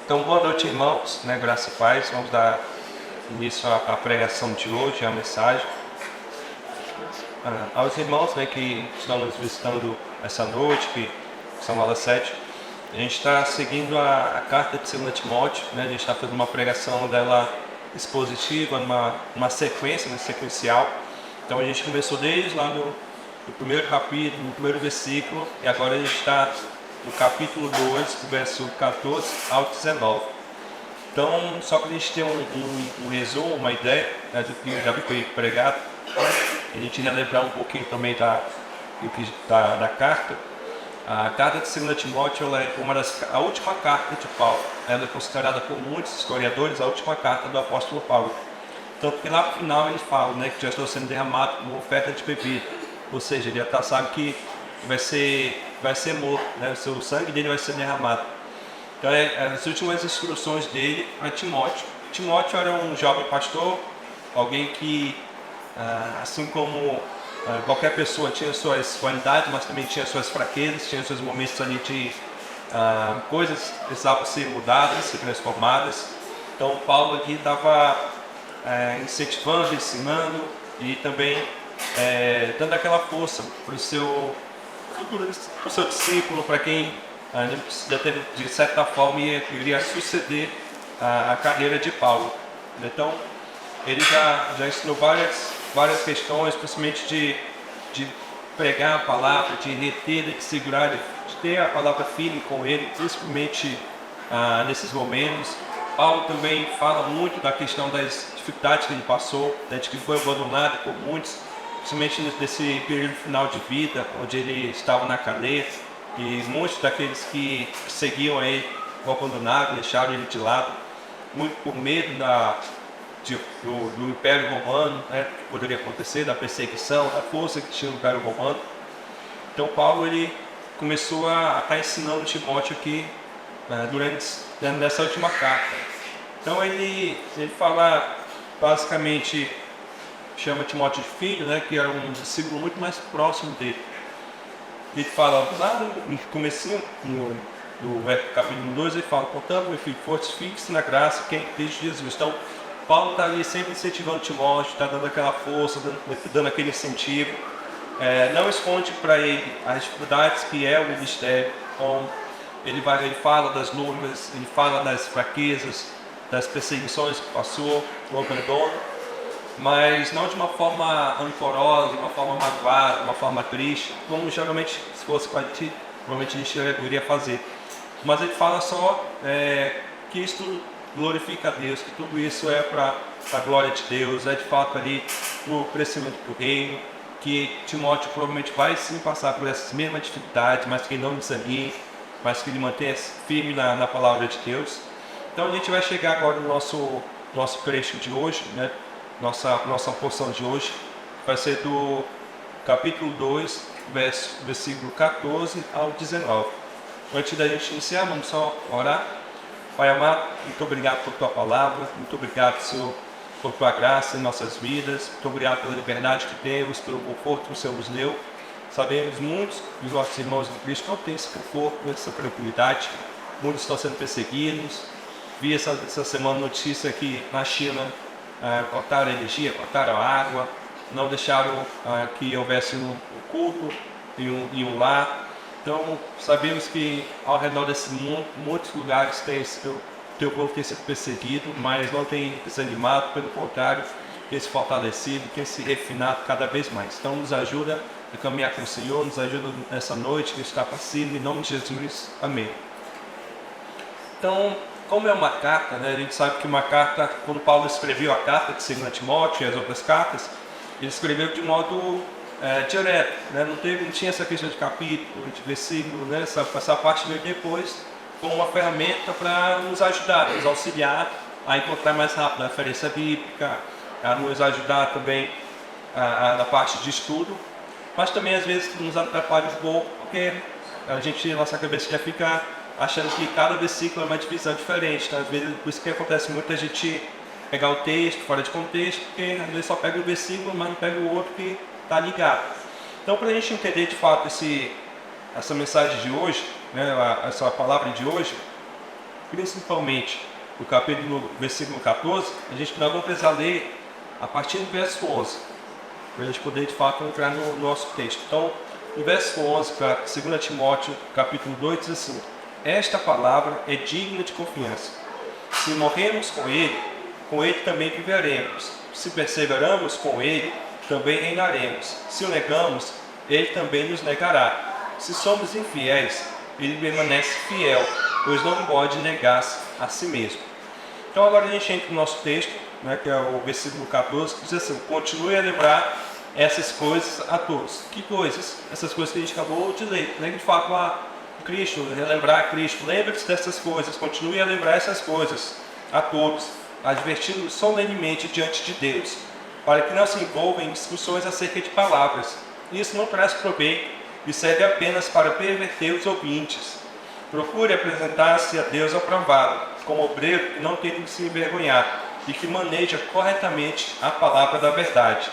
Então, boa noite, irmãos, né? Graça e paz. Vamos dar início à pregação de hoje, à mensagem. Aos irmãos, né, que estão nos visitando essa noite, que são aulas 7, a gente está seguindo a carta de 2 Timóteo, né? A gente está fazendo uma pregação dela expositiva, uma sequência, sequencial. Então, a gente começou desde lá no primeiro capítulo, no primeiro versículo, e agora a gente está no capítulo 2, verso 14 ao 19. Então, só para a gente ter um resumo, uma ideia, né, do que já foi pregado, a gente ia lembrar um pouquinho também da carta. A carta de 2 Timóteo ela é a última carta de Paulo. Ela é considerada por muitos historiadores a última carta do apóstolo Paulo. Então, porque lá no final ele fala, né, que já estou sendo derramado como oferta de bebida. Ou seja, ele já sabe que vai ser morto, né? O sangue dele vai ser derramado. Então, as últimas instruções dele a Timóteo. Timóteo era um jovem pastor, alguém que, assim como qualquer pessoa, tinha suas qualidades, mas também tinha suas fraquezas, tinha seus momentos ali de coisas que precisavam ser mudadas, ser transformadas. Então, Paulo aqui estava incentivando, ensinando e também dando aquela força para o seu discípulo, para quem de certa forma iria suceder a carreira de Paulo. Então, ele já ensinou várias questões, principalmente de pregar a palavra, de reter, de segurar, de ter a palavra firme com ele, principalmente nesses momentos. Paulo também fala muito da questão das dificuldades que ele passou, né, de que foi abandonado por muitos, principalmente nesse período final de vida, onde ele estava na cadeia, e muitos daqueles que seguiam ele o abandonaram, deixaram ele de lado, muito por medo do Império Romano, né, que poderia acontecer, da perseguição, da força que tinha o Império Romano. Então Paulo ele começou a estar ensinando Timóteo aqui nessa última carta. Então ele fala, basicamente, chama Timóteo de filho, né, que era um discípulo muito mais próximo dele. Ele fala lá no comecinho do capítulo 2, ele fala: portanto, meu filho, fortifique-se na graça que é em Cristo Jesus. Então, Paulo está ali sempre incentivando Timóteo, está dando aquela força, dando aquele incentivo. Não esconde para ele as dificuldades que é o ministério. Então, ele fala das lutas, ele fala das fraquezas, das perseguições que passou, do abandono, mas não de uma forma rancorosa, de uma forma magoada, de uma forma triste, como geralmente, se fosse para ti, provavelmente a gente iria fazer. Mas ele fala só que isso glorifica a Deus, que tudo isso é para a glória de Deus, é de fato ali o crescimento do reino, que Timóteo provavelmente vai sim passar por essas mesmas dificuldades, mas que ele não desanime, mas que ele mantenha firme na palavra de Deus. Então a gente vai chegar agora no nosso trecho de hoje, né? Nossa porção de hoje vai ser do capítulo 2, versículo 14 ao 19. Antes da gente iniciar, vamos só orar. Pai amado, muito obrigado por tua palavra, muito obrigado, Senhor, por tua graça em nossas vidas, muito obrigado pela liberdade que temos, pelo conforto que o Senhor nos deu. Sabemos muitos dos nossos irmãos em Cristo não têm esse conforto, essa tranquilidade, muitos estão sendo perseguidos. Vi essa semana notícia que na China cortaram a energia, cortaram a água, não deixaram que houvesse um culto e um lar. Então, sabemos que ao redor desse mundo, muitos lugares teu povo tem sido perseguido, mas não tem desanimado, pelo contrário, tem se fortalecido, tem se refinado cada vez mais. Então, nos ajuda a caminhar com o Senhor, nos ajuda nessa noite que está passiva, em nome de Jesus. Amém. Então, como é uma carta, né, a gente sabe que uma carta, quando Paulo escreveu a carta de 2 Timóteo e as outras cartas, ele escreveu de modo direto, né, não tinha essa questão de capítulo, de versículo, né, essa parte veio depois como uma ferramenta para nos ajudar, nos auxiliar a encontrar mais rápido a referência bíblica, a nos ajudar também na parte de estudo, mas também às vezes nos atrapalha um pouco, porque nossa cabeça já fica achando que cada versículo é uma divisão diferente. Então, às vezes, por isso que acontece muito a gente pegar o texto fora de contexto, porque às vezes só pega o versículo, mas não pega o outro que está ligado. Então, para a gente entender de fato essa mensagem de hoje, né, essa palavra de hoje, principalmente o versículo 14, nós vamos precisar ler a partir do verso 11, para a gente poder de fato entrar no nosso texto. Então, no verso 11, para 2 Timóteo, capítulo 2, diz assim: esta palavra é digna de confiança. Se morrermos com ele também viveremos. Se perseveramos com ele, também reinaremos. Se o negamos, ele também nos negará. Se somos infiéis, ele permanece fiel, pois não pode negar-se a si mesmo. Então agora a gente entra no nosso texto, que é o versículo 14, que diz assim: continue a lembrar essas coisas a todos. Que coisas? Essas coisas que a gente acabou de ler. De fato, Cristo, relembrar Cristo. Lembre-se dessas coisas, continue a lembrar essas coisas a todos, advertindo solenemente diante de Deus, para que não se envolvam em discussões acerca de palavras. Isso não traz proveito e serve apenas para perverter os ouvintes. Procure apresentar-se a Deus aprovado, como obreiro que não tem de se envergonhar e que maneja corretamente a palavra da verdade.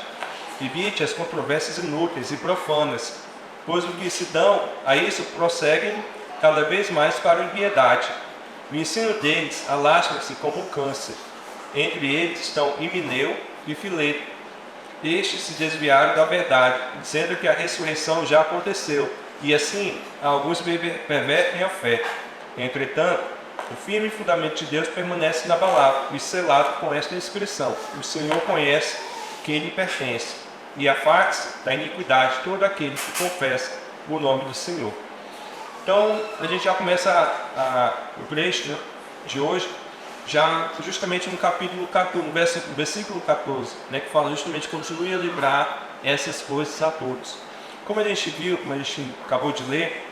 Evite as controvérsias inúteis e profanas, pois os que se dão a isso prosseguem cada vez mais para a impiedade. O ensino deles alastra-se como um câncer. Entre eles estão Himeneu e Fileto. Estes se desviaram da verdade, dizendo que a ressurreição já aconteceu, e assim alguns pervertem a fé. Entretanto, o firme fundamento de Deus permanece inabalável e selado com esta inscrição: o Senhor conhece quem lhe pertence, e afaste da iniquidade todo aquele que confessa o nome do Senhor. Então, a gente já começa o trecho de hoje, já justamente no capítulo 14, no versículo 14, que fala justamente: continue a lembrar essas coisas a todos. Como a gente viu, como a gente acabou de ler,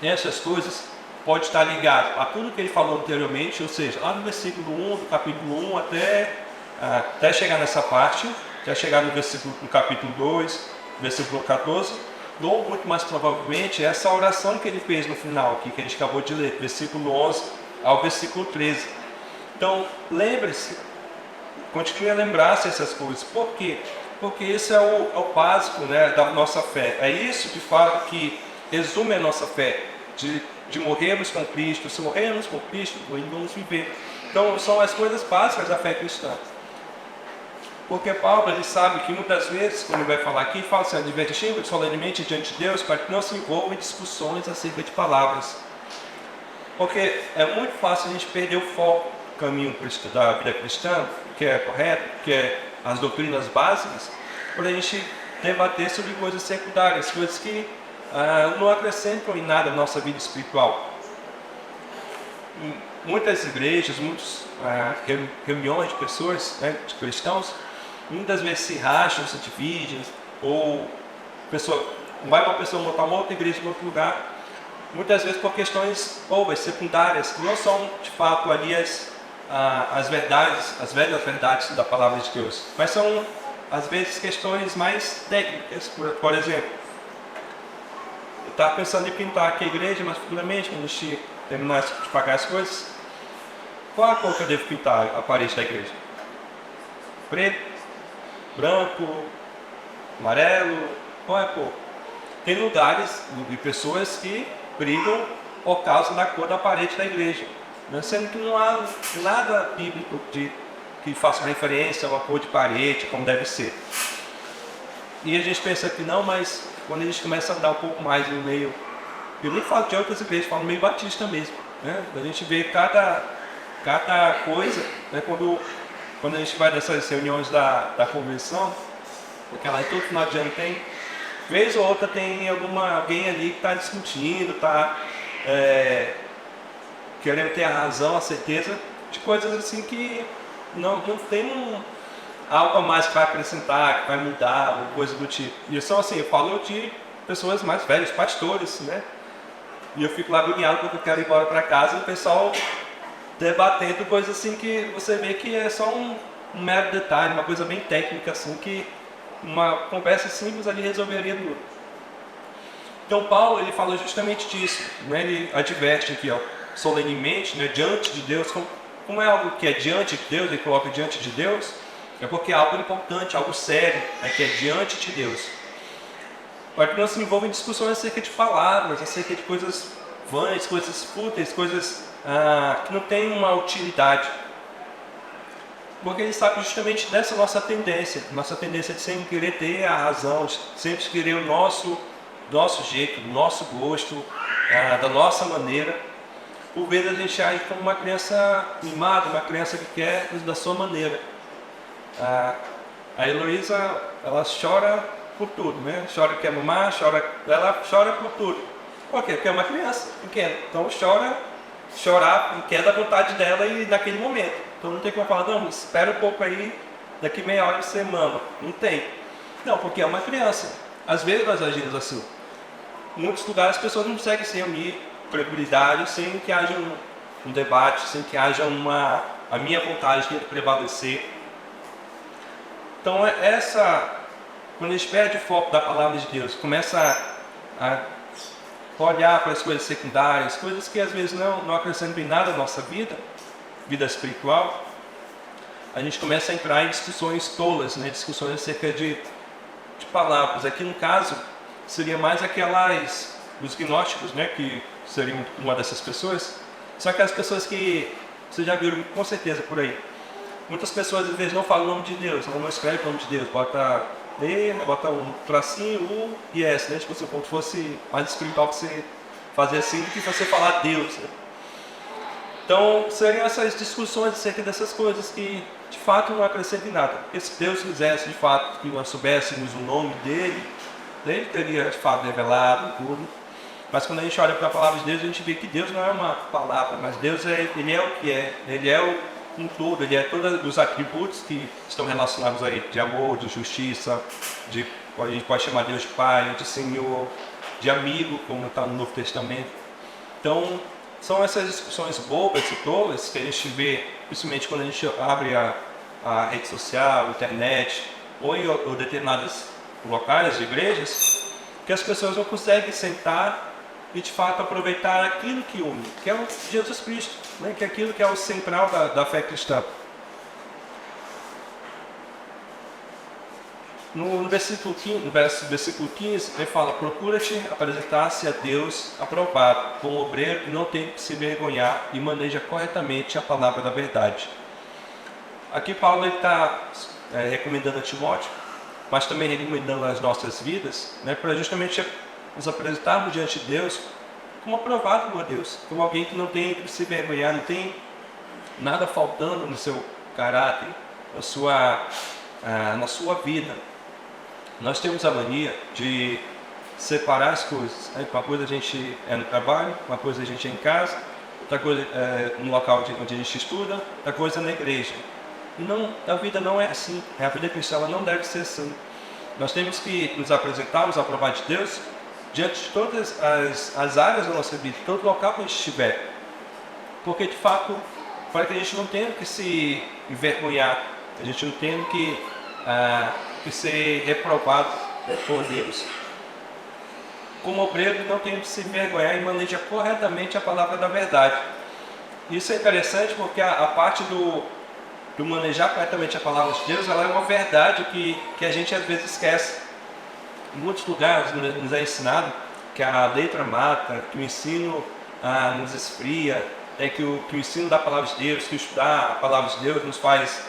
essas coisas pode estar ligado a tudo que ele falou anteriormente, ou seja, lá no versículo 1, do capítulo 1 até chegar nessa parte, até chegar no capítulo 2, versículo 14, ou muito mais provavelmente essa oração que ele fez no final aqui, que a gente acabou de ler, versículo 11 ao versículo 13. Então, lembre-se, continue a lembrar-se essas coisas. Por quê? Porque isso é o básico, da nossa fé. É isso, de fato, que resume a nossa fé, de morrermos com Cristo. Se morrermos com Cristo, vamos viver. Então, são as coisas básicas da fé cristã. Porque Paulo, ele sabe que muitas vezes, quando ele vai falar aqui, fala assim: advertindo solenemente diante de Deus, para que não se envolvam em discussões acerca de palavras. Porque é muito fácil a gente perder o foco do caminho da vida cristã, que é correto, que é as doutrinas básicas, por a gente debater sobre coisas secundárias, coisas que não acrescentam em nada a nossa vida espiritual. Em muitas igrejas, muitas reuniões de pessoas, de cristãos, muitas vezes se racham, se dividem, ou vai uma pessoa montar uma outra igreja em outro lugar, muitas vezes por questões secundárias, que não são de fato ali as verdades, as velhas verdades da palavra de Deus, mas são às vezes questões mais técnicas. Por exemplo, eu estava pensando em pintar aqui a igreja, mas futuramente, quando a gente terminar de pagar as coisas, qual a cor que eu devo pintar a parede da igreja? Preto, branco, amarelo, qual é a cor? Tem lugares de pessoas que brigam por causa da cor da parede da igreja, sendo que não há nada bíblico que faça referência a uma cor de parede, como deve ser. E a gente pensa que não, mas quando a gente começa a andar um pouco mais no meio, eu nem falo de outras igrejas, falo no meio batista mesmo, a gente vê cada coisa, quando a gente vai nessas reuniões da convenção, porque lá todo final de ano tem, vez ou outra tem alguém ali que está discutindo, está querendo ter a razão, a certeza de coisas assim que não tem algo a mais para acrescentar, que vai mudar, ou coisa do tipo. E são assim, eu falo de pessoas mais velhas, pastores, e eu fico lá agoniado porque eu quero ir embora para casa e o pessoal debatendo coisas assim que você vê que é só um mero detalhe, uma coisa bem técnica assim, que uma conversa simples ali resolveria tudo. Então Paulo, ele fala justamente disso, ele adverte aqui, solenemente, diante de Deus, como é algo que é diante de Deus, ele coloca diante de Deus, é porque é algo importante, algo sério, que é diante de Deus. Para que não se envolva em discussões acerca de palavras, acerca de coisas vãs, coisas fúteis, coisas que não têm uma utilidade. Porque ele sabe justamente dessa nossa tendência de sempre querer ter a razão, de sempre querer o nosso jeito, o nosso gosto, da nossa maneira. Por vezes a gente age como uma criança mimada, uma criança que quer da sua maneira. A Heloísa, ela chora por tudo, né? Chora que quer mamar, ela chora por tudo. Por quê? Porque é uma criança pequena. Então chorar quer da vontade dela e naquele momento. Então não tem como falar, não, espera um pouco aí, daqui meia hora você mama. Não tem. Não, porque é uma criança. Às vezes nós agimos assim. Em muitos lugares as pessoas não conseguem se reunir com tranquilidade sem que haja um debate, sem que haja a minha vontade de prevalecer. Então quando a gente perde o foco da palavra de Deus, começa a olhar para as coisas secundárias, coisas que às vezes não acrescentam em nada na nossa vida espiritual, a gente começa a entrar em discussões tolas, né? Discussões acerca de palavras. Aqui no caso, seria mais os gnósticos, né? Que seriam uma dessas pessoas. São aquelas pessoas que vocês já viram com certeza por aí. Muitas pessoas às vezes não falam o nome de Deus, não escrevem o nome de Deus, bota um tracinho, U e S, né? Tipo, se fosse mais espiritual que você fazer assim do que você falar Deus, né? Então, seriam essas discussões acerca dessas coisas que, de fato, não acrescentam em nada. Porque se Deus quisesse, de fato, que nós soubéssemos o nome dele, ele teria, de fato, revelado tudo. Mas quando a gente olha para a palavra de Deus, a gente vê que Deus não é uma palavra, mas Deus ele é o que é. Ele é um todo, ele é todos os atributos que estão relacionados a ele, de amor, de justiça, a gente pode chamar Deus de Pai, de Senhor, de amigo, como está no Novo Testamento. Então, são essas discussões bobas e tolas que a gente vê, principalmente quando a gente abre a rede social, a internet, ou em determinados locais de igrejas, que as pessoas não conseguem sentar e de fato aproveitar aquilo que une, que é o Jesus Cristo, né? Que é aquilo que é o central da fé cristã. No versículo 15, ele fala: procura-te apresentar-se a Deus aprovado, como obreiro que não tem que se envergonhar e maneja corretamente a palavra da verdade. Aqui Paulo está recomendando a Timóteo, mas também recomendando as nossas vidas, né, para justamente nos apresentarmos diante de Deus como aprovado por Deus, como alguém que não tem que se envergonhar, não tem nada faltando no seu caráter, na sua vida. Nós temos a mania de separar as coisas, né? Uma coisa a gente é no trabalho, uma coisa a gente é em casa, outra coisa é no local onde a gente estuda, outra coisa é na igreja. E a vida não é assim, a vida cristã ela não deve ser assim. Nós temos que nos apresentarmos ao aprovar de Deus diante de todas as áreas da nossa vida, todo local que a gente estiver. Porque de fato, para que a gente não tenha que se envergonhar, a gente não tenha que ser reprovado por Deus. Como obreiro, não tem que se envergonhar e manejar corretamente a palavra da verdade. Isso é interessante porque a parte do manejar corretamente a palavra de Deus, ela é uma verdade que a gente às vezes esquece. Em muitos lugares nos é ensinado que a letra mata, que o ensino nos esfria, que o ensino da palavra de Deus, que estudar a palavra de Deus nos faz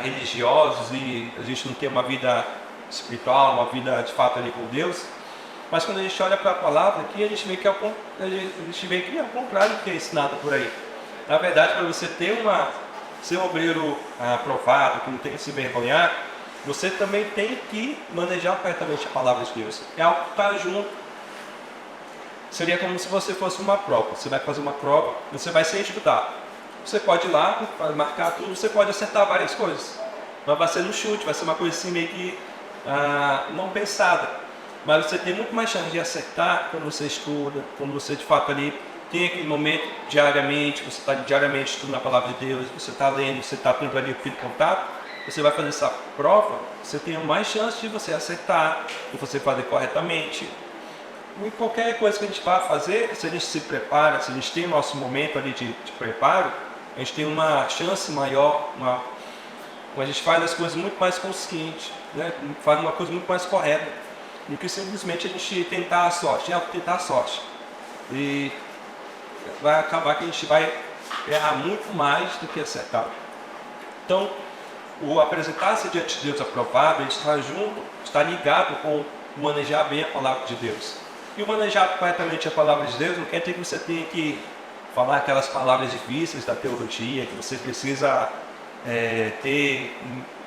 religiosos e a gente não tem uma vida espiritual, uma vida de fato ali com Deus. Mas quando a gente olha para a palavra aqui, a gente vê que é o contrário do que é ensinado por aí. Na verdade, para você ser um obreiro aprovado, que não tem que se envergonhar, você também tem que manejar corretamente a palavra de Deus. É algo que está junto. Seria como se você fosse uma prova. Você vai fazer uma prova, você vai se estudar. Você pode ir lá, marcar tudo, você pode acertar várias coisas. Mas vai ser no chute, vai ser uma coisa assim meio que não pensada. Mas você tem muito mais chance de acertar quando você estuda, quando você de fato ali tem aquele momento diariamente, você está diariamente estudando a palavra de Deus, você está lendo, você está tendo ali aquele contato, você vai fazer essa prova, você tem mais chance de você acertar, de você fazer corretamente. E qualquer coisa que a gente vai fazer, se a gente se prepara, se a gente tem o nosso momento ali de preparo, a gente tem uma chance maior, a gente faz as coisas muito mais consciente, né? Faz uma coisa muito mais correta, do que simplesmente a gente tentar a sorte, tentar a sorte. E vai acabar que a gente vai errar muito mais do que acertar. Então, o apresentar-se diante de Deus aprovado, ele está junto, está ligado com o manejar bem a palavra de Deus. E o manejar corretamente a palavra de Deus não quer dizer que você tenha que falar aquelas palavras difíceis da teologia, que você precisa ter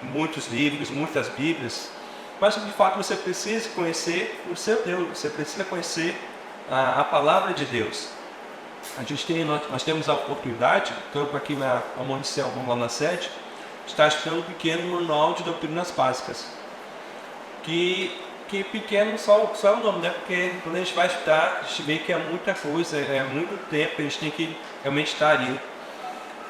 muitos livros, muitas Bíblias, mas de fato você precisa conhecer o seu Deus, você precisa conhecer a palavra de Deus. Nós temos a oportunidade, tanto aqui na Amonicial como lá na sede, está estudando um pequeno manual de doutrinas básicas. Que pequeno só é o nome, né? Porque quando a gente vai estudar, a gente vê que é muita coisa, é muito tempo, a gente tem que realmente estar ali.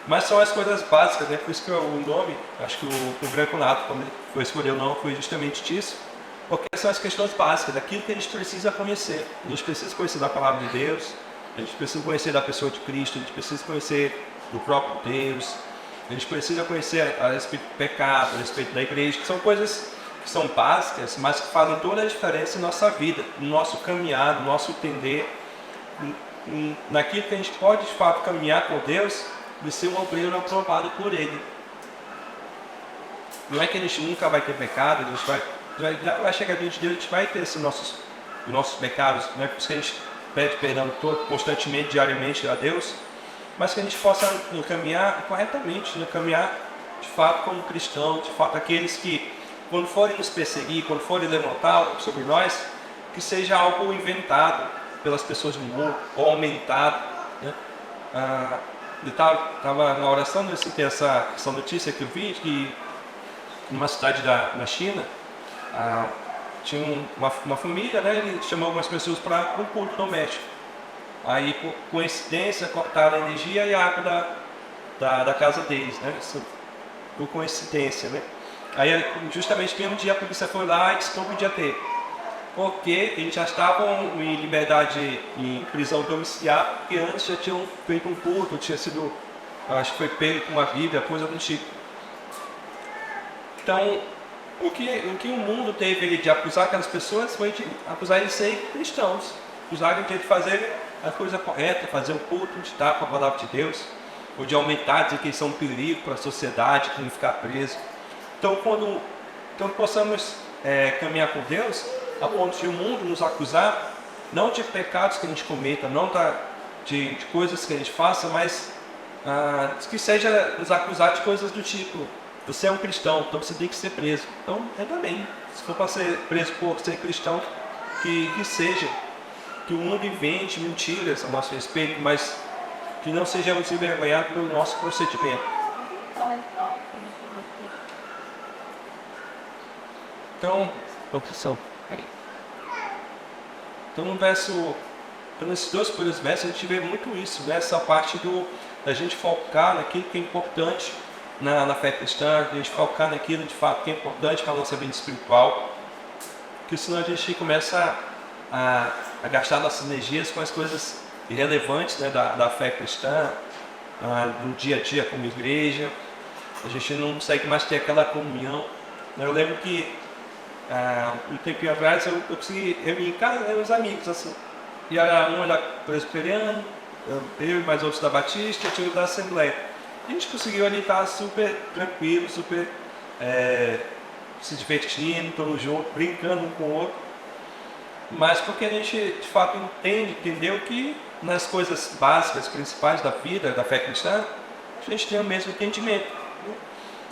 Mas são as coisas básicas, né? Por isso que o nome, acho que o Branco Nato, quando ele foi escolher o nome, foi justamente disso. Porque são as questões básicas, daquilo que a gente precisa conhecer. A gente precisa conhecer da palavra de Deus, a gente precisa conhecer da pessoa de Cristo, a gente precisa conhecer do próprio Deus, a gente precisa conhecer a respeito do pecado, a respeito da igreja, que são coisas que são básicas, mas que fazem toda a diferença em nossa vida, no nosso caminhar, no nosso entender, naquilo que a gente pode de fato caminhar com Deus e ser um obreiro aprovado por Ele. Não é que a gente nunca vai ter pecado, a gente vai chegar diante de Deus, a gente vai ter esses nossos pecados, não é por isso que a gente pede perdão constantemente, diariamente a Deus, mas que a gente possa caminhar corretamente, caminhar de fato como cristão, de fato aqueles que, quando forem nos perseguir, quando forem levantar sobre nós, que seja algo inventado pelas pessoas do mundo, ou aumentado. Né? Eu estava na oração, eu citei essa notícia que eu vi, que numa cidade da China, tinha uma família, né, ele chamou algumas pessoas para um culto doméstico. Aí, por coincidência, cortaram a energia e a água da casa deles, né? Por coincidência, né? Aí, justamente no mesmo dia, a polícia foi lá e disse que não podia ter. Porque eles já estavam em liberdade, em prisão domiciliar, porque antes já tinham feito um culto, tinha sido, acho que foi pego com uma Bíblia, coisa do tipo. Então, o que o mundo teve de acusar aquelas pessoas foi de acusar eles de serem cristãos, acusar de fazer a coisa correta, fazer o culto, de estar com a palavra de Deus, ou de aumentar, dizer que eles são um perigo para a sociedade, que não ficar preso. Então, quando possamos caminhar com Deus, a ponto de o mundo nos acusar, não de pecados que a gente cometa, não de coisas que a gente faça, mas que seja nos acusar de coisas do tipo: você é um cristão, então você tem que ser preso. Então, ainda bem, se for para ser preso por ser cristão, que seja, que o mundo invente mentiras a nosso respeito, mas que não sejamos envergonhados pelo nosso procedimento. Então, nesses dois primeiros versos, a gente vê muito isso, né? Essa parte da gente focar naquilo que é importante na fé cristã, a gente focar naquilo de fato que é importante para a nossa vida espiritual, porque senão a gente começa a gastar nossas energias com as coisas irrelevantes, né, da fé cristã, do dia a dia como igreja. A gente não consegue mais ter aquela comunhão. Eu lembro que um tempinho atrás eu consegui reunir em casa, né, meus amigos assim, e um era presbiteriano, eu e mais outros da Batista, e outro da Assembleia. A gente conseguiu ali estar super tranquilo, super se divertindo, todos juntos, brincando um com o outro. Mas porque a gente de fato entendeu que nas coisas básicas, principais da vida, da fé cristã, a gente tem o mesmo entendimento.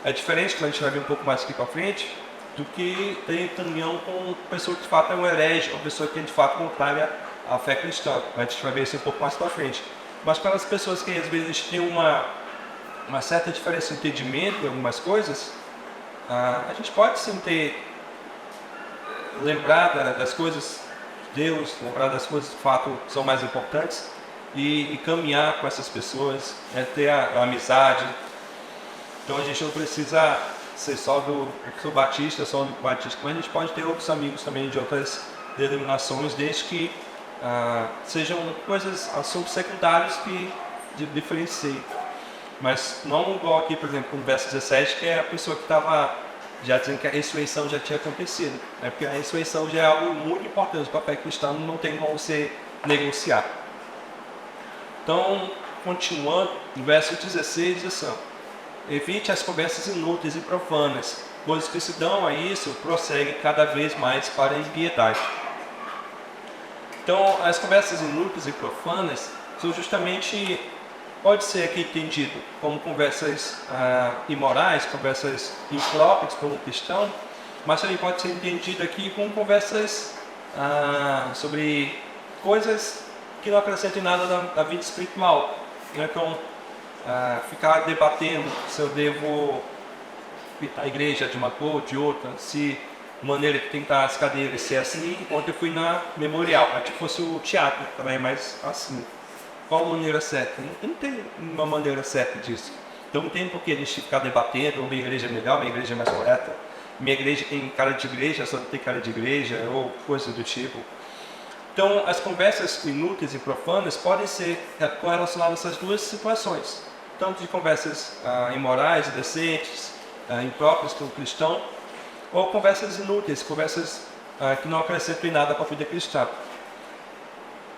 É diferente, quando a gente vai ver um pouco mais aqui para frente, do que ter comunhão com uma pessoa que de fato é um herege, uma pessoa que é de fato contrária à fé cristã. A gente vai ver isso um pouco mais para frente. Mas para as pessoas que às vezes têm uma certa diferença de entendimento em algumas coisas, a gente pode sim lembrar das coisas de Deus, lembrar das coisas que de fato são mais importantes e caminhar com essas pessoas, ter a amizade. Então a gente não precisa ser só do Batista, mas a gente pode ter outros amigos também de outras denominações, desde que sejam assuntos secundários que diferenciem. Mas não igual aqui, por exemplo, no verso 17, que é a pessoa que estava já dizendo que a ressurreição já tinha acontecido. Né? Porque a ressurreição já é algo muito importante para a fé cristã, não tem como você negociar. Então, continuando, no verso 16 diz assim: evite as conversas inúteis e profanas, pois que se dão a isso prosseguem cada vez mais para a impiedade. Então, as conversas inúteis e profanas são justamente, pode ser aqui entendido como conversas imorais, conversas impróprias para um cristão, mas também pode ser entendido aqui como conversas sobre coisas que não acrescentem nada da vida espiritual. Então, ficar debatendo se eu devo pintar a igreja de uma cor ou de outra, se maneira que tentar as cadeiras ser assim. Ontem eu fui na memorial, tipo fosse o teatro também, mas assim. Qual a maneira certa? Não tem uma maneira certa disso. Então não tem por que a gente ficar debatendo, minha igreja é melhor, minha igreja é mais correta, minha igreja tem cara de igreja, só não tem cara de igreja, ou coisa do tipo. Então, as conversas inúteis e profanas podem ser correlacionadas a essas duas situações. Tanto de conversas imorais, indecentes, impróprias para o cristão, ou conversas inúteis, conversas que não acrescentam em nada para a vida cristã.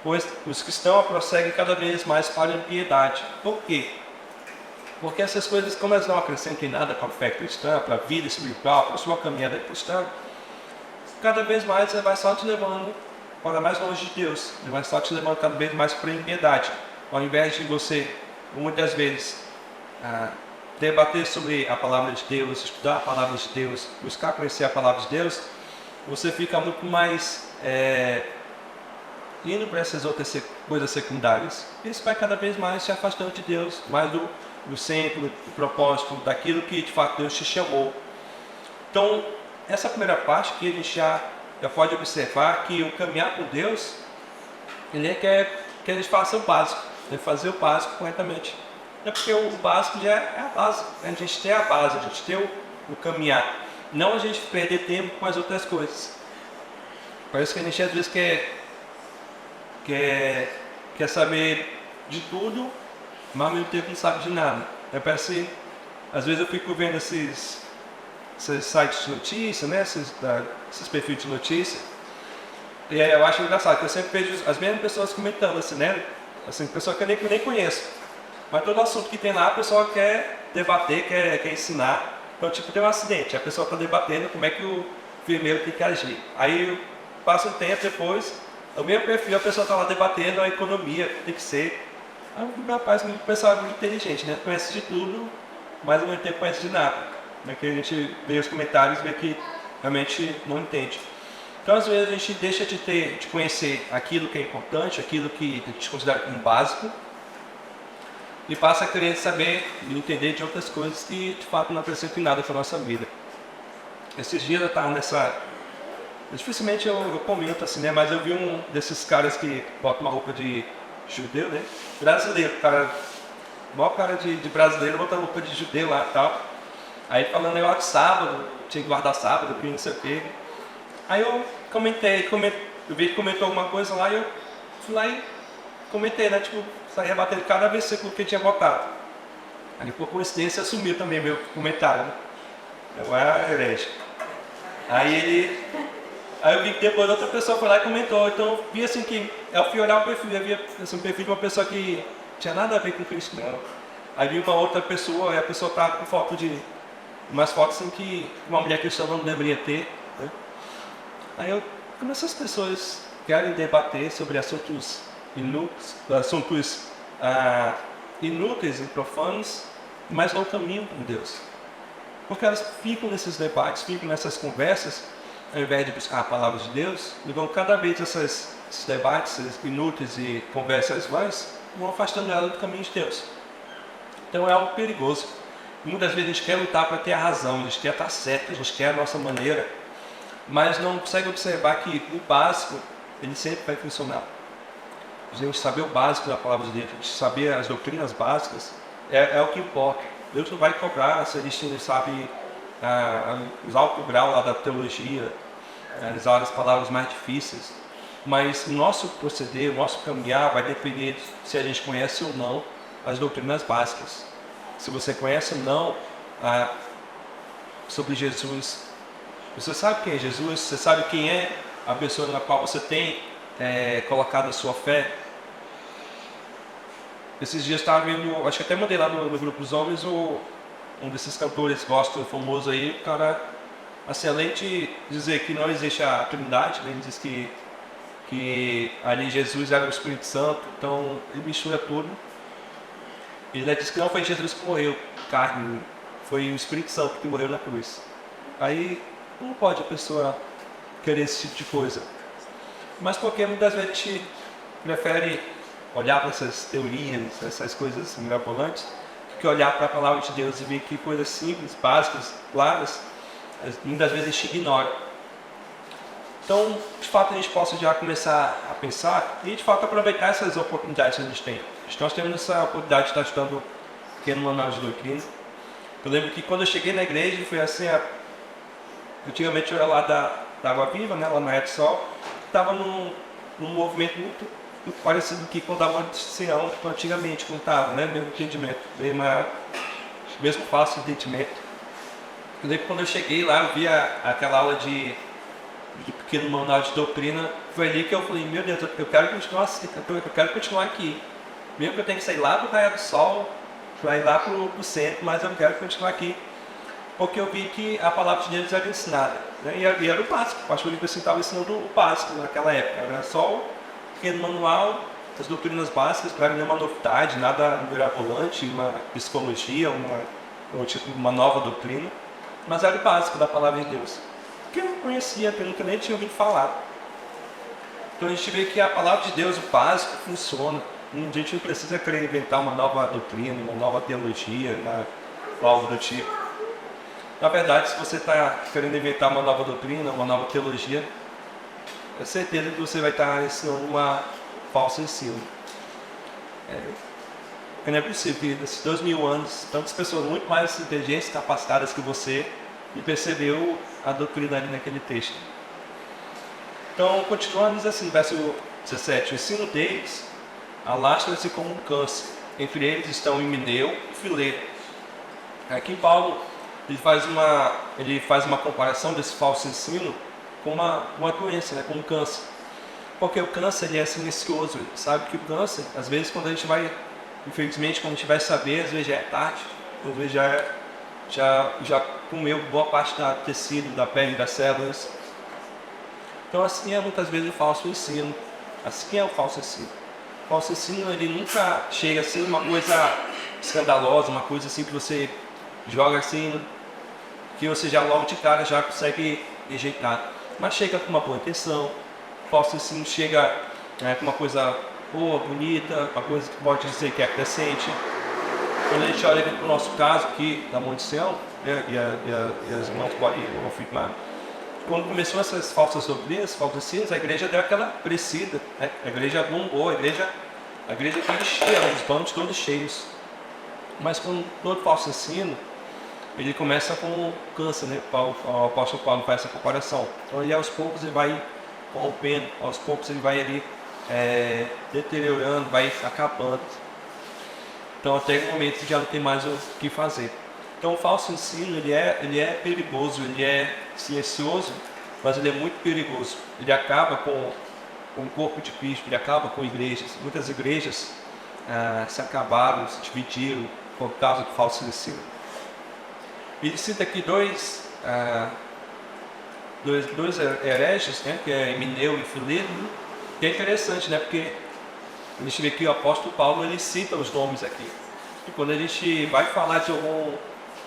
Pois os cristãos prosseguem cada vez mais para a impiedade. Por quê? Porque essas coisas, como elas não acrescentam em nada para a fé cristã, para a vida espiritual, para a sua caminhada cristã, cada vez mais vai só te levando para mais longe de Deus. Ele vai só te levando cada vez mais para a impiedade. Ao invés de você, muitas vezes, debater sobre a palavra de Deus, estudar a palavra de Deus, buscar conhecer a palavra de Deus, você fica muito mais indo para essas outras coisas secundárias. Isso vai cada vez mais te afastando de Deus, mais do centro, do propósito, daquilo que de fato Deus te chamou. Então, essa primeira parte que a gente já pode observar que o caminhar com Deus, ele quer que a gente faça o básico, fazer o básico corretamente. É porque o básico já é a base, a gente tem a base, a gente tem o caminhar, não a gente perder tempo com as outras coisas. Parece que a gente às vezes quer saber de tudo, mas ao mesmo tempo não sabe de nada. Parece, às vezes eu fico vendo esses sites de notícia, né? Esses perfis de notícia, e eu acho engraçado que eu sempre vejo as mesmas pessoas comentando assim, né? Assim, pessoa que eu nem conheço, mas todo assunto que tem lá a pessoa quer debater, quer ensinar. Então, tipo, tem um acidente, a pessoa está debatendo como é que o enfermeiro tem que agir. Aí passa um tempo depois, o mesmo perfil, a pessoa está lá debatendo a economia, tem que ser. Aí o rapaz, o pessoal é muito inteligente, né? Conhece de tudo, mas ao mesmo tempo conhece de nada. Que a gente vê os comentários e vê que realmente não entende. Então, às vezes, a gente deixa de conhecer aquilo que é importante, aquilo que a gente considera como básico, e passa a querer saber e entender de outras coisas que, de fato, não acrescentam em nada para a nossa vida. Esses dias eu estava nessa... Dificilmente eu comento assim, né? Mas eu vi um desses caras que bota uma roupa de judeu, né? Brasileiro, cara... O maior cara de brasileiro bota roupa de judeu lá e tal. Aí falando aí de sábado, tinha que guardar sábado, não sei o quê. Aí eu eu vi que comentou alguma coisa lá e eu fui lá e comentei, né? Tipo, saía batendo cada versículo que eu tinha botado. Aí por coincidência sumiu também meu comentário, né? Eu era herege. Aí eu vi que depois outra pessoa foi lá e comentou. Então eu vi assim que eu fui olhar o perfil, eu vi assim, um perfil de uma pessoa que tinha nada a ver com Cristo, não. Aí vi uma outra pessoa, e a pessoa estava com foto de... umas fotos assim que uma mulher cristã não deveria ter, né? Aí como essas pessoas querem debater sobre assuntos inúteis e profanos, mas não caminham com Deus. Porque elas ficam nesses debates, ficam nessas conversas, ao invés de buscar a palavra de Deus, e vão cada vez esses debates inúteis e conversas vãs, vão afastando ela do caminho de Deus. Então é algo perigoso. Muitas vezes a gente quer lutar para ter a razão, a gente quer estar certo, a gente quer a nossa maneira, mas não consegue observar que o básico, ele sempre vai funcionar. A gente saber o básico da palavra de Deus, a gente saber as doutrinas básicas, é o que importa. Deus não vai cobrar se a gente não sabe usar o grau lá da teologia, usar as palavras mais difíceis, mas o nosso proceder, o nosso caminhar vai depender se a gente conhece ou não as doutrinas básicas. Se você conhece ou não sobre Jesus, você sabe quem é Jesus, você sabe quem é a pessoa na qual você tem colocado a sua fé. esses dias estava vendo, acho que até mandei lá no grupo dos homens, um desses cantores gospel famoso aí, o cara, assim, além de dizer que não existe a Trindade, né, ele diz que ali Jesus era o Espírito Santo, então ele mistura tudo. Ele diz que não foi Jesus que morreu, carne, foi o Espírito Santo que morreu na cruz. Aí não pode a pessoa querer esse tipo de coisa. Mas porque muitas vezes a gente prefere olhar para essas teorias, essas coisas mirabolantes, do que olhar para a palavra de Deus e ver que coisas simples, básicas, claras, muitas vezes a gente ignora. Então, de fato, a gente possa já começar a pensar e, de fato, aproveitar essas oportunidades que a gente tem. Nós temos essa oportunidade de estar estudando um pequeno manual de doutrina. Eu lembro que quando eu cheguei na igreja, foi assim, antigamente eu era lá da Água Viva, né, lá na Etsol, estava num movimento muito parecido que quando dava uma Sião, antigamente, quando estava, né, mesmo entendimento, mesmo fácil entendimento. Eu lembro que quando eu cheguei lá, eu vi aquela aula de pequeno manual de doutrina, foi ali que eu falei, meu Deus, eu quero continuar assim, eu quero continuar aqui. Mesmo que eu tenha que sair lá do raio do sol, para ir lá para o centro, mas eu quero continuar aqui. Porque eu vi que a palavra de Deus era ensinada. Né? E era o básico, o pastor Lipe estava ensinando o básico naquela época. Era só o pequeno manual, as doutrinas básicas, não era nenhuma novidade, nada mirabolante, uma psicologia, uma nova doutrina. Mas era o básico da palavra de Deus. Que eu não conhecia, que eu nunca nem tinha ouvido falar. Então a gente vê que a palavra de Deus, o básico, funciona. A gente não precisa querer inventar uma nova doutrina, uma nova teologia, algo do tipo. Na verdade, se você está querendo inventar uma nova doutrina, uma nova teologia, é certeza que você vai estar ensinando uma falsa ensino. Não é possível que nesses 2000 anos, tantas pessoas muito mais inteligentes, capacitadas que você, e percebeu a doutrina ali naquele texto. Então, continuando, diz assim, verso 17, o ensino deles alastra-se como um câncer. Entre eles estão Himeneu e Fileto. Aqui Paulo ele faz uma comparação desse falso ensino com uma doença, né, com um câncer. Porque o câncer ele é silencioso. Ele sabe que o câncer, às vezes, quando a gente vai, infelizmente, quando a gente vai saber, às vezes já é tarde, às vezes já comeu boa parte do tecido, da pele, das células. Então, assim é muitas vezes o falso ensino. Assim é o falso ensino. O falso ensino ele nunca chega a ser uma coisa escandalosa, uma coisa assim que você joga assim, que você já logo de cara já consegue rejeitar. Mas chega com uma boa intenção. O falso ensino chega com uma coisa boa, bonita, uma coisa que pode dizer que é crescente. Quando a gente olha para o nosso caso aqui da Monte Sião, e as irmãs podem confirmar, quando começou essas falsas doutrinas, falsos ensinos, a igreja deu aquela crescida, né? A igreja bombou, a igreja toda cheia, os bancos todos cheios. Mas com todo falso ensino, ele começa com câncer, né? O apóstolo Paulo faz essa comparação. Então ele aos poucos ele vai corrompendo, aos poucos ele vai ali deteriorando, vai acabando. Então até o momento que já não tem mais o que fazer. Então o falso ensino ele é perigoso, ele é silencioso, mas ele é muito perigoso. Ele acaba com o corpo de Cristo, ele acaba com igrejas. Muitas igrejas se acabaram, se dividiram por causa do falso ensino. Ele cita aqui dois hereges, né, que é Himeneu e Fileto, que é interessante, né, porque a gente vê que o apóstolo Paulo ele cita os nomes aqui. E quando a gente vai falar de algum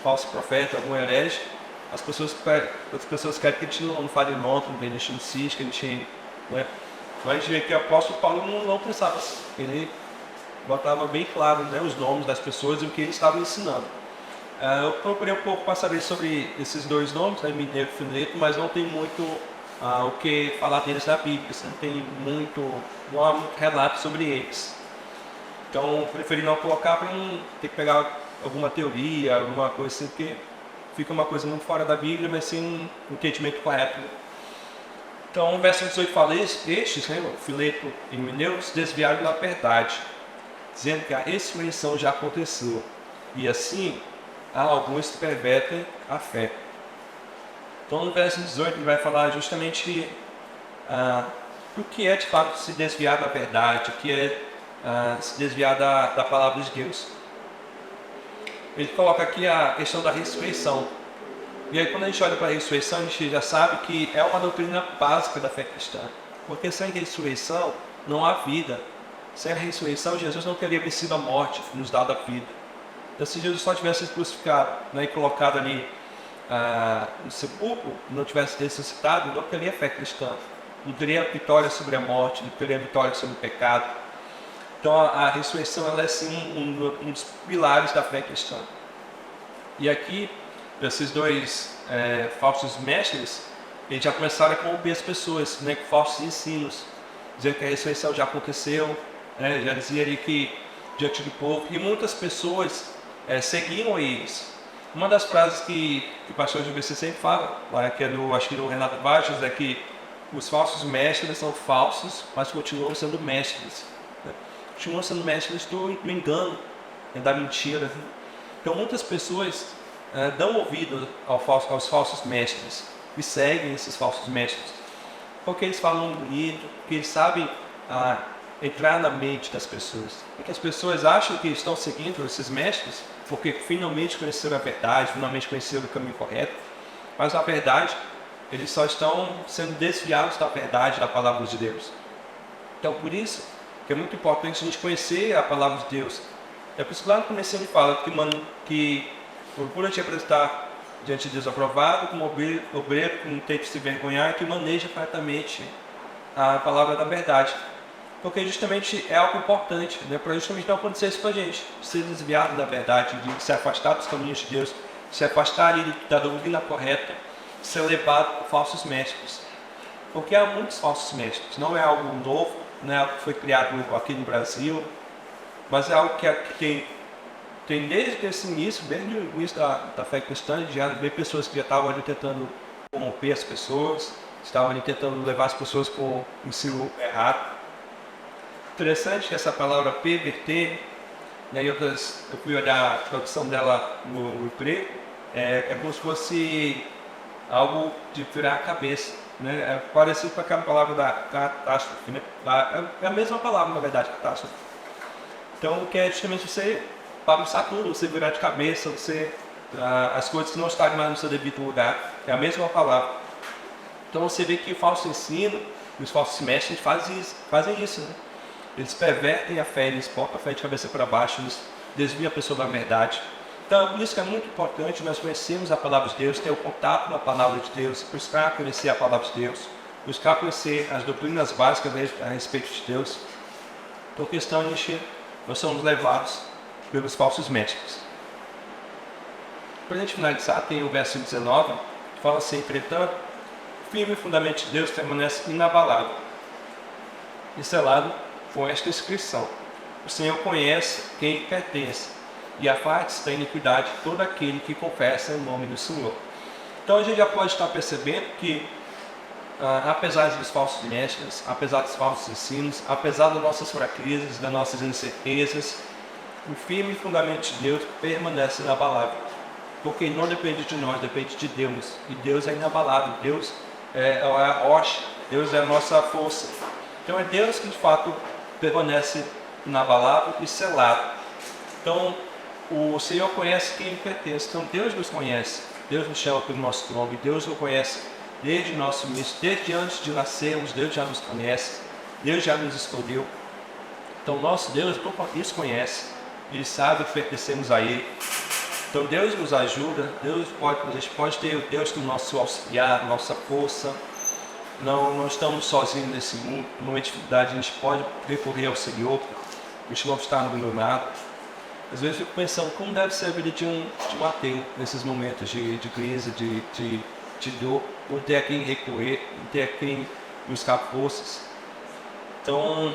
falso profeta, algum herege, as pessoas querem que a gente não fale nome, que a gente insiste, que a gente... Né? Mas a gente vê que o apóstolo Paulo não pensava assim. Ele botava bem claro, né, os nomes das pessoas e o que ele estava ensinando. Eu procurei um pouco para saber sobre esses dois nomes, né, Himeneu e Fileto, mas não tem muito o que falar deles na Bíblia. Não há muito relato sobre eles. Então, preferi não colocar para não ter que pegar alguma teoria, alguma coisa assim, porque fica uma coisa muito fora da Bíblia, mas sem um entendimento correto. Então, o verso 18 fala, estes, né, Fileto e Himeneu, se desviaram da verdade, dizendo que a ressurreição já aconteceu, e assim alguns pervertem a fé. Então, no verso 18 ele vai falar justamente o que é de fato se desviar da verdade, o que é se desviar da palavra de Deus. Ele coloca aqui a questão da ressurreição. E aí quando a gente olha para a ressurreição, a gente já sabe que é uma doutrina básica da fé cristã. Porque sem ressurreição não há vida. Sem a ressurreição, Jesus não teria vencido a morte, nos dado a vida. Então se Jesus só tivesse crucificado, né, e colocado ali no sepulcro, não tivesse ressuscitado, não teria fé cristã. Não teria vitória sobre a morte, não teria vitória sobre o pecado. Então a ressurreição ela é sim um dos pilares da fé cristã. E aqui, esses dois falsos mestres, eles já começaram a corromper as pessoas, né, com falsos ensinos, dizendo que a ressurreição já aconteceu, né, já dizia ali que diante do povo, e muitas pessoas seguiam eles. Uma das frases que o pastor GBC sempre fala, que é acho que do Renato Baixos, é que os falsos mestres são falsos, mas continuam sendo mestres. Né? Continuam sendo mestres do engano, da mentira. Então muitas pessoas dão ouvido aos falsos mestres e seguem esses falsos mestres. Porque eles falam bonito, porque eles sabem entrar na mente das pessoas. Porque as pessoas acham que estão seguindo esses mestres porque finalmente conheceram a verdade, finalmente conheceram o caminho correto. Mas na verdade, eles só estão sendo desviados da verdade, da palavra de Deus. Então por isso que é muito importante a gente conhecer a palavra de Deus. É por isso que lá no começo ele fala que procura te apresentar diante de Deus aprovado, como obreiro que não tem que se vergonhar e que maneja corretamente a palavra da verdade. Porque justamente é algo importante, né? Para justamente não acontecer isso com a gente. Ser desviado da verdade, de se afastar dos caminhos de Deus, se afastar ali da doutrina correta, ser levado por falsos mestres. Porque há muitos falsos mestres. Não é algo novo, não é algo que foi criado aqui no Brasil, mas é algo que tem desde esse início, desde o início da fé cristã, já vê pessoas que já estavam ali tentando corromper as pessoas, estavam ali tentando levar as pessoas para o ensino errado. Interessante que essa palavra perverter, né, eu fui olhar a tradução dela no grego, é como se fosse algo de virar a cabeça, né? É parecido com aquela palavra da catástrofe, né? É a mesma palavra, na verdade, catástrofe. Então, que é justamente você bagunçar tudo, você virar de cabeça, as coisas que não estarem mais no seu devido lugar. É a mesma palavra. Então você vê que o falso ensino, os falsos mestres fazem isso, né? Eles pervertem a fé, eles botam a fé de cabeça para baixo, eles desviam a pessoa da verdade. Então, por isso que é muito importante nós conhecermos a palavra de Deus, ter o contato com a palavra de Deus, buscar conhecer a palavra de Deus, buscar conhecer as doutrinas básicas a respeito de Deus. Então, a questão é nós somos levados pelos falsos mestres. Para a gente finalizar, tem o verso 19, que fala assim: entretanto, o firme fundamento de Deus permanece inabalável e selado com esta inscrição: o Senhor conhece quem lhe pertence, e afasta da iniquidade todo aquele que confessa em nome do Senhor. Então a gente já pode estar percebendo que, apesar dos falsos mestres, apesar dos falsos ensinos, apesar das nossas fraquezas, das nossas incertezas, o firme fundamento de Deus permanece inabalável. Porque não depende de nós, depende de Deus. E Deus é inabalável, Deus é a rocha, Deus é a nossa força. Então é Deus que de fato permanece inabalável e selado. Então o Senhor conhece quem lhe pertence. Então Deus nos conhece, Deus nos chama pelo nosso nome, Deus nos conhece desde o nosso início, desde antes de nascermos, Deus já nos conhece, Deus já nos escolheu. Então nosso Deus nos conhece, Ele sabe que pertencemos a Ele. Então Deus nos ajuda, a gente pode ter o Deus como nosso auxiliar, nossa força. Não estamos sozinhos nesse mundo. Numa dificuldade a gente pode recorrer ao Senhor, a gente não está abandonado. Às vezes eu fico pensando como deve ser a vida de um ateu nesses momentos de crise, de dor, não ter a quem recorrer, não ter a quem buscar forças. Então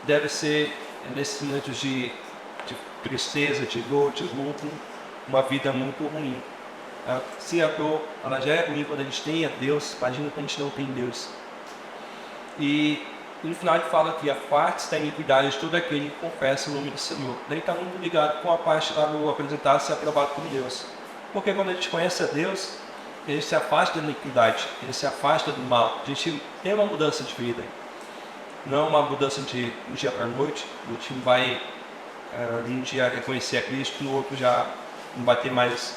deve ser nesses momentos de tristeza, de dor, de luto, uma vida muito ruim. Se a dor ela já é ruim quando a gente tem a Deus, imagina quando a gente não tem Deus. E no final ele fala que a parte da iniquidade de todo aquele que confessa o nome do Senhor. Daí está muito ligado com a parte lá do apresentar-se aprovado por Deus. Porque quando a gente conhece a Deus, a gente se afasta da iniquidade, a gente se afasta do mal, a gente tem uma mudança de vida. não é uma mudança de um dia para a noite. O time vai um dia reconhecer a Cristo, no outro já não vai ter mais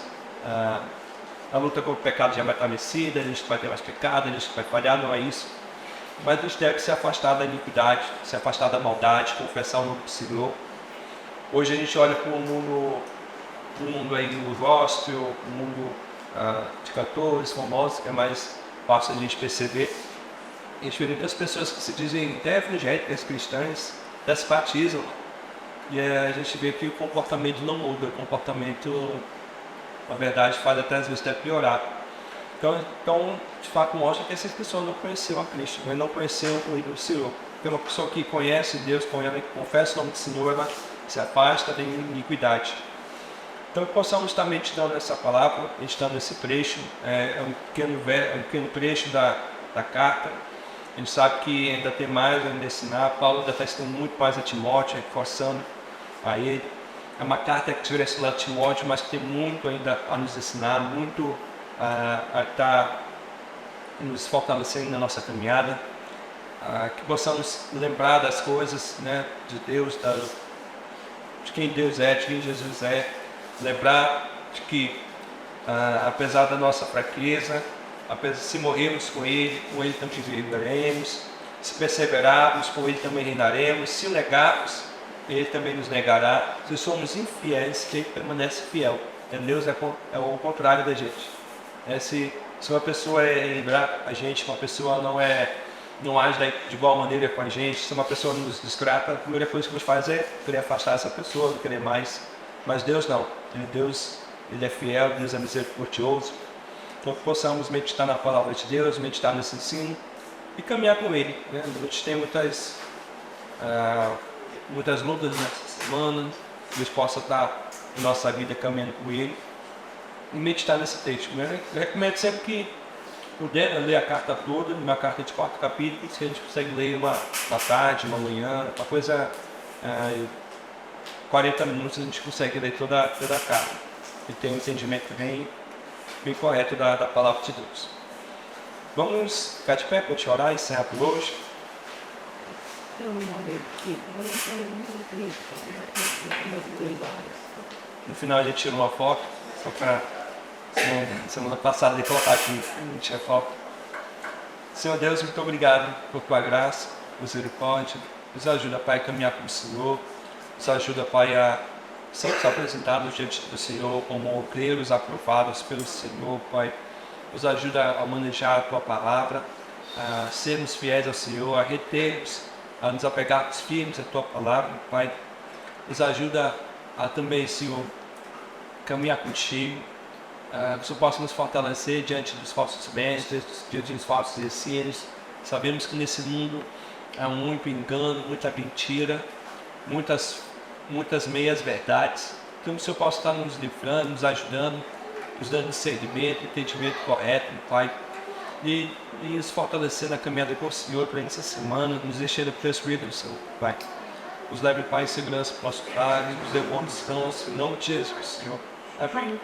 a luta contra o pecado já vai estar vencida, a gente vai ter mais pecado, a gente vai falhar, não é isso. Mas a gente deve se afastar da iniquidade, se afastar da maldade, confessar o nome do Senhor. Hoje a gente olha para o mundo aí do gospel, o mundo de cantores famosos, que é mais fácil a gente perceber. E a gente vê muitas pessoas que se dizem até evangélicas, cristãs, até se batizam. E a gente vê que o comportamento não muda, o comportamento, na verdade, faz até às vezes até piorar. Então, de fato, mostra que essas pessoas não conheceram a Cristo, mas não conheceram o Senhor. Porque uma pessoa que conhece Deus, confessa o nome do Senhor, ela se afasta da iniquidade. Então, que possamos estar meditando nessa palavra, meditando nesse trecho, é um pequeno trecho da carta. A gente sabe que ainda tem mais a ensinar. Paulo ainda está ensinando muito mais a Timóteo, reforçando a ele. É uma carta que direcionada a Timóteo, mas que tem muito ainda a nos ensinar, muito a estar nos fortalecendo na nossa caminhada. Que possamos lembrar das coisas, né, de Deus, de quem Deus é, de quem Jesus é. Lembrar de que, apesar da nossa fraqueza, se morrermos com Ele também viveremos. Se perseverarmos, com Ele também reinaremos. Se o negarmos, Ele também nos negará. Se somos infiéis, Ele permanece fiel. Deus é o contrário da gente. Se uma pessoa lembrar a gente, uma pessoa não age de igual maneira com a gente, se uma pessoa nos desgrata, a primeira coisa que nos faz é querer afastar essa pessoa, não querer mais. Mas Deus não. Deus, Ele é fiel, Deus é misericordioso. Então, que possamos meditar na palavra de Deus, meditar nesse ensino e caminhar com Ele. Né? A gente tem muitas lutas nessa semana, Deus possa estar em nossa vida caminhando com Ele e meditar nesse texto. Né? Eu recomendo sempre que puder ler a carta toda, uma carta de 4 capítulos, que a gente consegue ler uma tarde, uma manhã, uma coisa, 40 minutos a gente consegue ler toda a carta e ter um entendimento bem correto da palavra de Deus. Vamos ficar de pé para te orar e encerrar por hoje. No final a gente tira uma foto, só para semana passada de colocar aqui, a gente tinha foto. Senhor Deus, muito obrigado por tua graça, misericórdia. Nos ajuda, Pai, a caminhar com o Senhor. Nos ajuda, Pai, a sermos apresentados diante do Senhor como obreiros aprovados pelo Senhor, Pai. Nos ajuda a manejar a tua palavra, a sermos fiéis ao Senhor, a retermos, a nos apegarmos firmes à tua palavra, Pai. Nos ajuda a também, Senhor, caminhar contigo, que o Senhor possa nos fortalecer diante dos falsos mestres, diante dos falsos ensinos. Sabemos que nesse mundo há muito engano, muita mentira, muitas meias verdades. Então, que o Senhor possa estar nos livrando, nos ajudando, nos dando discernimento, entendimento correto, Pai. E nos fortalecer na caminhada com o Senhor para essa semana, nos encher do Espírito do Senhor, Pai. Nos leve, Pai, em segurança para o nosso lar, nos dê bom descanso, em nome de Jesus, Senhor. Amém.